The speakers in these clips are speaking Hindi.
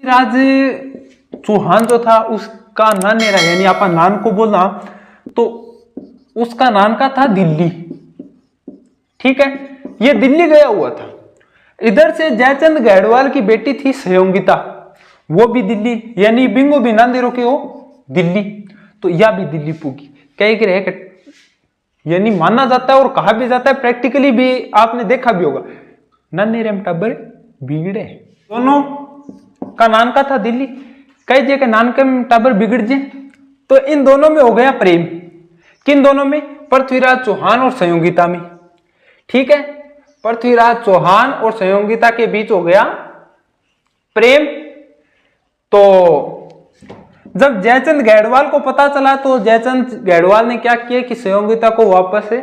राज चौहान जो था उसका नानेरा यानी आपा नान को बोलना तो उसका नान का था दिल्ली। ठीक है, ये दिल्ली गया हुआ था। इधर से जयचंद गढ़वाल की बेटी थी सहयोगिता, वो भी दिल्ली, यानी बिंगो भी नांदेरो के हो दिल्ली, तो यह भी दिल्ली पूगी। कई रहे यानी माना जाता है और कहा भी जाता है, प्रैक्टिकली भी आपने देखा भी होगा, नानेरम टब्बर बिगड़े, दोनों का नान का था दिल्ली। कई जगह नान का टब्बर बिगड़ जाए तो इन दोनों में हो गया प्रेम। किन दोनों में? पृथ्वीराज चौहान और संयोगिता में। ठीक है, पृथ्वीराज चौहान और संयोगिता के बीच हो गया प्रेम। तो जब जयचंद गढ़वाल को पता चला तो जयचंद गढ़वाल ने क्या किया कि संयोगिता को वापस से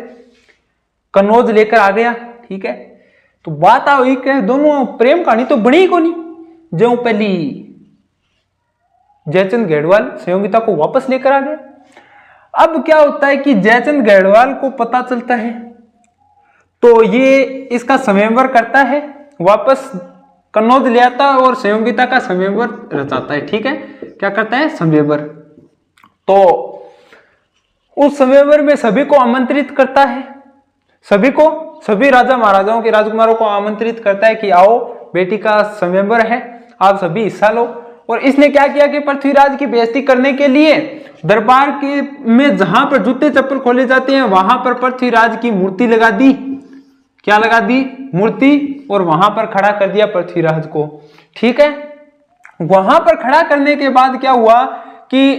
कन्नौज लेकर आ गया। ठीक है, तो बात आई कि दोनों प्रेम कहानी तो बनी को नहीं, जो पहली जयचंद गढ़वाल संयोगिता को वापस लेकर आ गया। अब क्या होता है कि जयचंद गढ़वाल को पता चलता है तो ये इसका स्वयंवर करता है, वापस कन्नौज ले आता है और संयोगिता का स्वयंवर रचाता है। ठीक है, क्या करता है? स्वयंवर। तो उस स्वयंवर में सभी को आमंत्रित करता है, सभी को, सभी राजा महाराजाओं के राजकुमारों को आमंत्रित करता है कि आओ बेटी का स्वयंवर है, आप सभी हिस्सा लो। और इसने क्या किया कि पृथ्वीराज की बेइज्जती करने के लिए दरबार के में जहां पर जूते चप्पल खोले जाते हैं वहां पर पृथ्वीराज की मूर्ति लगा दी। क्या लगा दी? मूर्ति, और वहां पर खड़ा कर दिया पृथ्वीराज को। ठीक है, वहां पर खड़ा करने के बाद क्या हुआ कि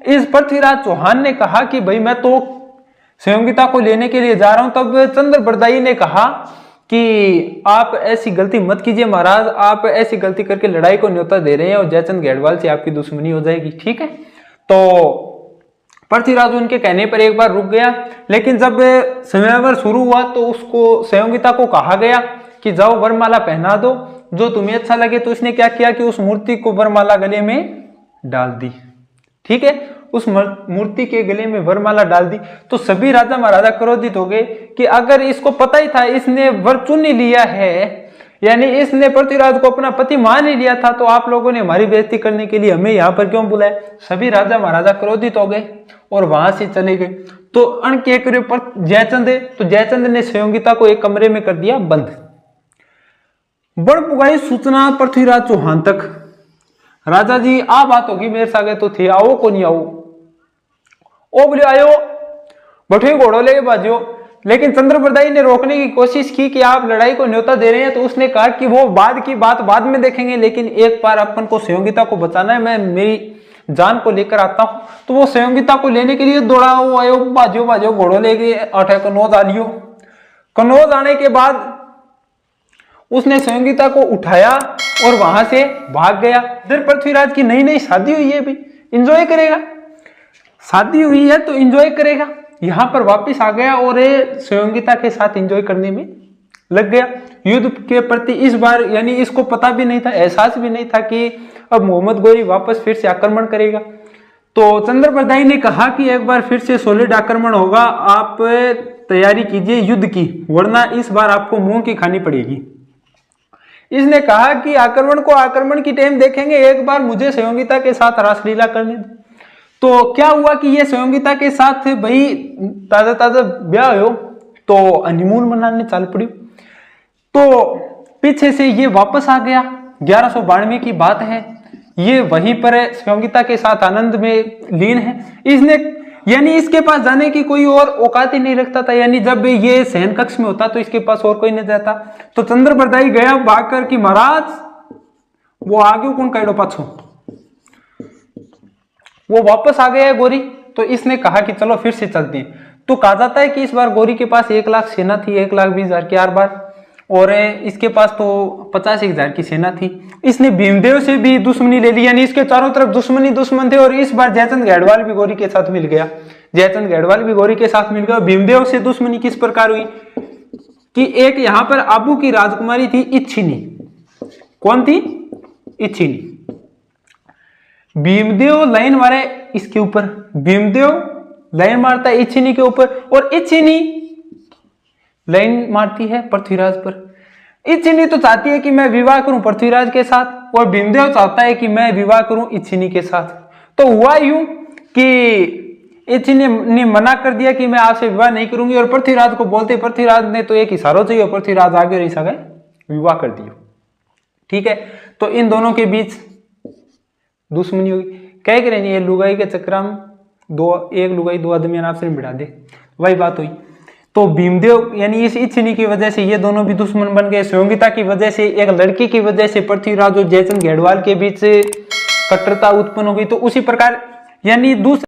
इस पृथ्वीराज चौहान ने कहा कि भाई मैं तो संयोगिता को लेने के लिए जा रहा हूं। तब चंद्रबरदाई ने कहा कि आप ऐसी गलती मत कीजिए महाराज, आप ऐसी गलती करके लड़ाई को न्योता दे रहे हैं और जयचंद गढ़वाल से आपकी दुश्मनी हो जाएगी। ठीक है, तो पृथ्वीराज उनके कहने पर एक बार रुक गया, लेकिन जब स्वयंवर शुरू हुआ तो उसको संयोगिता को कहा गया कि जाओ वरमाला पहना दो जो तुम्हें अच्छा लगे। तो उसने क्या किया कि उस मूर्ति को वरमाला गले में डाल दी। ठीक है, उस मूर्ति के गले में वरमाला डाल दी। तो सभी राजा महाराजा क्रोधित हो गए कि अगर इसको पता ही था इसने वर चुन ही लिया है, यानी इसने पृथ्वीराज को अपना पति मान ही लिया था, तो आप लोगों ने हमारी बेइज्जती करने के लिए हमें यहाँ पर क्यों बुलाया? सभी राजा महाराजा क्रोधित हो गए और वहां से चले गए। तो अण के जयचंद, तो जयचंद ने संयोगिता को एक कमरे में कर दिया बंद। बड़ पुगाई सूचना पृथ्वीराज चौहान तक, राजा जी आ बात होगी मेरे सागे तो थी, आओ को नहीं आओ? ओ बोले आयो, बैठे घोड़ो ले बाजियो। लेकिन चंद्रबरदाई ने रोकने की कोशिश की कि आप लड़ाई को न्योता दे रहे हैं, तो उसने कहा कि वो बाद की बात बाद में देखेंगे, लेकिन एक बार अपन को संयोगिता को बचाना है, मैं मेरी जान को लेकर आता हूं। तो वो संयोगिता को लेने के लिए दौड़ा, वो आयो बाजियो बाजियो घोड़ो ले गए, अठे कन्नौज आ लियो। कन्नौज आने के बाद उसने संयोगिता को उठाया और वहां से भाग गया। इधर पृथ्वीराज की नई नई शादी हुई है, भी इंजॉय करेगा, शादी हुई है तो इंजॉय करेगा। यहां पर वापस आ गया और संयोगिता के साथ इंजॉय करने में लग गया। युद्ध के प्रति इस बार यानी इसको पता भी नहीं था, एहसास भी नहीं था कि अब मोहम्मद गोरी वापस फिर से आक्रमण करेगा। तो चंद्रबरदाई ने कहा कि एक बार फिर से सॉलिड आक्रमण होगा, आप तैयारी कीजिए युद्ध की, वरना इस बार आपको मुंह की खानी पड़ेगी। इसने कहा कि आक्रमण की टाइम देखेंगे, एक बार मुझे संयोगिता के साथ रासलीला करने दो। तो क्या हुआ कि ये संयोगिता के साथ भाई ताजा ताजा ब्याह हो तो हनीमून मनाने चल पड़ी। तो पीछे से ये वापस आ गया, 1192 की बात है, ये वहीं पर संयोगिता के साथ आनंद में लीन है। इसने यानी इसके पास जाने की कोई और औकात ही नहीं रखता था, यानी जब ये शयन कक्ष में होता तो इसके पास और कोई नहीं जाता। तो चंद्रबरदाई गया भागकर कि महाराज वो आगे कौन कहो पाछो, वो वापस आ गया है गोरी। तो इसने कहा कि चलो फिर से चलते हैं। तो कहा जाता है कि इस बार गोरी के पास 1 लाख सेना थी, 1,20,000 की 4 बार, और इसके पास तो 85,000 की सेना थी। इसने भीमदेव से भी दुश्मनी ले ली, यानी इसके चारों तरफ दुश्मन थे। और इस बार जयचंद गढ़वाल भी गोरी के साथ मिल गया, जयचंद गढ़वाल भी गोरी के साथ मिल गया। भीमदेव से दुश्मनी किस प्रकार हुई कि एक यहां पर आबू की राजकुमारी थी इच्छिनी। कौन थी? इच्छिनी। भीमदेव लाइन मारे इसके ऊपर, भीमदेव लाइन मारता है इच्छिनी के ऊपर, और इच्छिनी लाइन मारती है पृथ्वीराज पर। इच्छिनी तो चाहती है कि मैं विवाह करूं पृथ्वीराज के साथ और भीमदेव चाहता है कि मैं विवाह करूं इच्छिनी के साथ। तो हुआ यूं कि इच्छिनी ने मना कर दिया कि मैं आपसे विवाह नहीं करूंगी और पृथ्वीराज को बोलते पृथ्वीराज ने तो एक इशारा चाहिए, पृथ्वीराज आगे रही सके विवाह कर दियो। ठीक है, तो इन दोनों के बीच दुश्मनी होगी। कह के रही ये लुगाई के चक्कर में एक लुगाई दो आदमी आपसे बिठा दे, वही बात हुई। तो भीमदेव यानी इस इच्छिनी की वजह से ये दोनों भी दुश्मन बन गए। सुयोगिता की वजह से, एक लड़की की वजह से पृथ्वीराज और जयचंद गढ़वाल के बीच कट्टरता उत्पन्न हो गई। तो उसी प्रकार यानी दूसरे